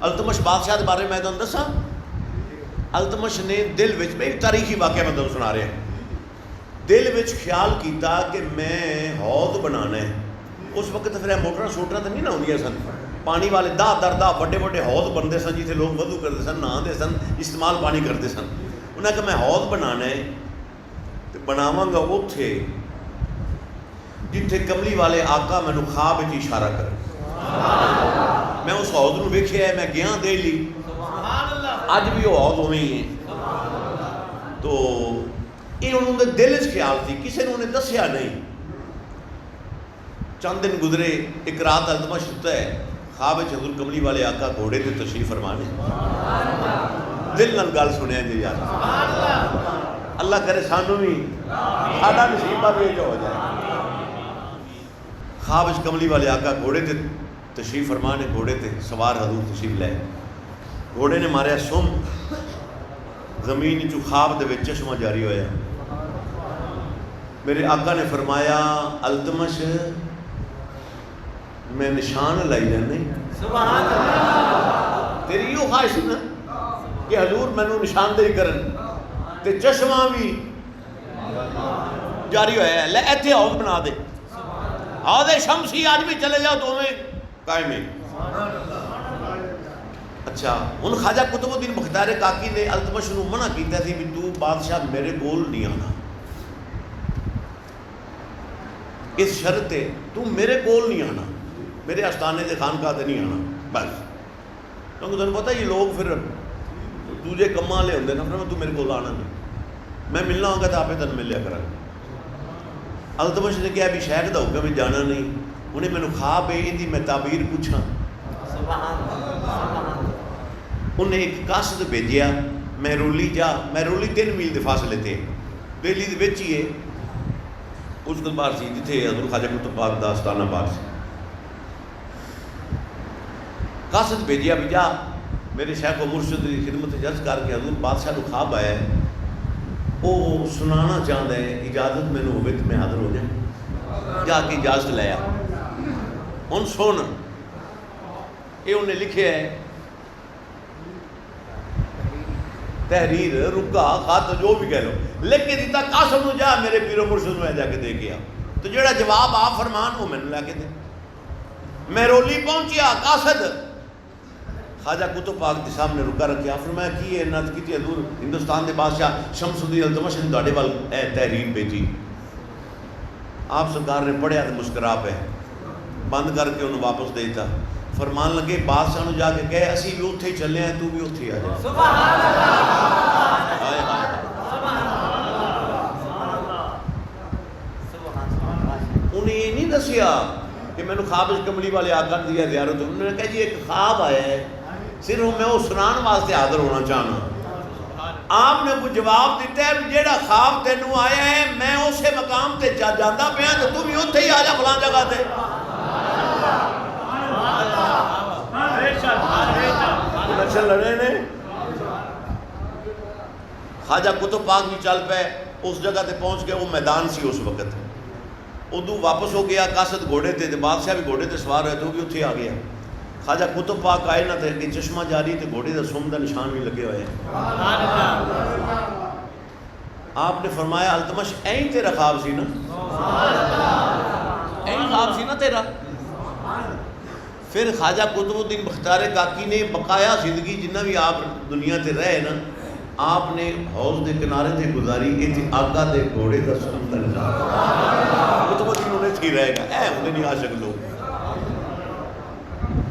التمش بادشاہ کے بارے میں تمہیں دساں، التمش نے دل وچ، میں تاریخی واقعہ میں تمہیں سنا رہا، دل وچ خیال کیتا کہ میں حوض بنانا ہے. اس وقت پھر موٹر سوٹر تو نہیں نہ ہوندیاں سن، پانی والے دہ بڑے بڑے حوض بنتے سن جتنے لوگ وضو کرتے سن، نہاندے سن، استعمال پانی کرتے سن. انہیں کہا میں حوض بنانا ہے تو بناواں گا اوتھے جتھے کملی والے آقا مینوں خواب وچ اشارہ کرے. میں اس حوض نوں ویکھیا ہے، میں گیا دہلی، اج بھی وہ حوض اوویں ہی ہے. تو یہ انہوں نے دل چ خیال تھی، کسی نے انہیں دسیا نہیں. چند دن گزرے، ایک رات التمش ستا ہے، خواب وچ حضور کملی والے آقا گھوڑے تے تشریف فرما نے. دل نال گل سنیا جی یار، اللہ کرے سانوں بھی ساڈا نصیب بھی جو ہو جائے. خواب وچ کملی والے آقا گھوڑے تے تشریف فرما نے، گھوڑے تے سوار حضور تشریف لے. گھوڑے نے ماریا سم، زمین چو خواب دے وچ چشمہ جاری ہویا. میرے آقا نے فرمایا التمش میں نشان لائی جانے، سبحان اللہ، تیری یہ خواہش نا کہ حضور مینوں نشاندہی کرن تے چشمہ بھی جاری ہویا ہے، لے ایتھے حوض بنا دے. حوض شمسی آج بھی چلے جاؤ تو میں قائم ہے. اچھا ہن خواجہ قطب الدین بختیار کاکی نے التمش نوں منع کیتا سی بھی تو بادشاہ میرے کول نہیں آنا، اس شرط ہے تو میرے کول نہیں آنا، میرے آستانے دے خانقاہ تے نہیں آنا بس. کیونکہ تمہیں پتہ یہ لوگ پھر دوجے کماں والے ہوندے نا، پھر تو میرے کول آنا نہیں، میں ملنا ہوگا تو آپ تن ملیا کرا. التمش نے کہا بھی شیخ دا حکم جانا نہیں، انہیں مینوں خواب ہے اندی میں تعبیر پوچھاں. انہیں ایک قاصد بھیجیا، مہرولی جا، مہرولی 3 میل دے فاصلے تے دہلی دے وچ ہی ہے، اس دن بار سی جتھے حضور خواجہ قطب پاک دا آستانہ پاک سی. قاصد بھیجیا بھی جا میرے شیخ و مرشد کی خدمت جرز کر کے حضور بادشاہ کو خواب آیا ہے، وہ سنانا چاہتا ہے، اجازت میں نے ہوئے تو میں حاضر ہو جائیں. جا کے اجازت لیا. ان سن یہ انہیں لکھے ہے تحریر، رکا، خط جو بھی کہہ لو، لیکن دیتا قاسم نو جا میرے پیر و مرشد میں جا کے دے گیا. تو جڑا جواب آپ فرمان وہ میں نے لے کے دے. مہرولی پہنچیا قاصد خواجہ قطب پاک کے سامنے رکا رکھے. آپ فرمایا کی ہے نت کی حضور ہندوستان دے بادشاہ شمس الدین التمش نے تواڈے وال اے تحریر بھیجی. آپ سرکار نے پڑھیا تو مسکرا پے، بند کر کے انہوں واپس دیتا. فرمان لگے بادشاہ نو جا کے کہے اسی بھی اتھے ہی چلے ہیں، تو بھی اتھے ہی آ جائے. سبحان اللہ، انہیں یہ نہیں دسیا کہ میں نے خواب کملی والے آقا نے دیا زیارت. انہوں نے کہا جی ایک خواب آیا ہے، صرف میں وہ سنان واسطے حاضر ہونا چاہنا. آپ نے کوئی جواب دیتا ہے جیڑا خواب تینوں آیا ہے میں اسے مقام تے جانا پیا تو تم بھی اتھے ہی آ جا فلاں جگہ تے. لڑے نے خواجہ قطب پاک بھی چل پے، اس جگہ تے پہنچ گئے. وہ میدان سی اس وقت، ادو واپس ہو گیا. قاصد گھوڑے تے بادشاہ بھی گھوڑے تے سوار ہوئے تو بھی اتھے آ گیا. خواجہ قطب پاک آئے نہ تے کہ چشمہ جاری تے گھوڑے دا سم دا نشان بھی لگے ہوئے. آپ نے فرمایا التمش این تیرا خواب سی نا، این خواب سی نا تیرا. پھر خواجہ قطب الدین بختیار کاکی نے بقایا زندگی جنہ بھی آپ دنیا تے رہے نا، آپ نے حوض دے کنارے تے گزاری. ایتھے آقا دے گھوڑے دا سم دا نشان قطب الدین انہیں تھی رہے گا، اے انہیں نہیں عاشق لوگ.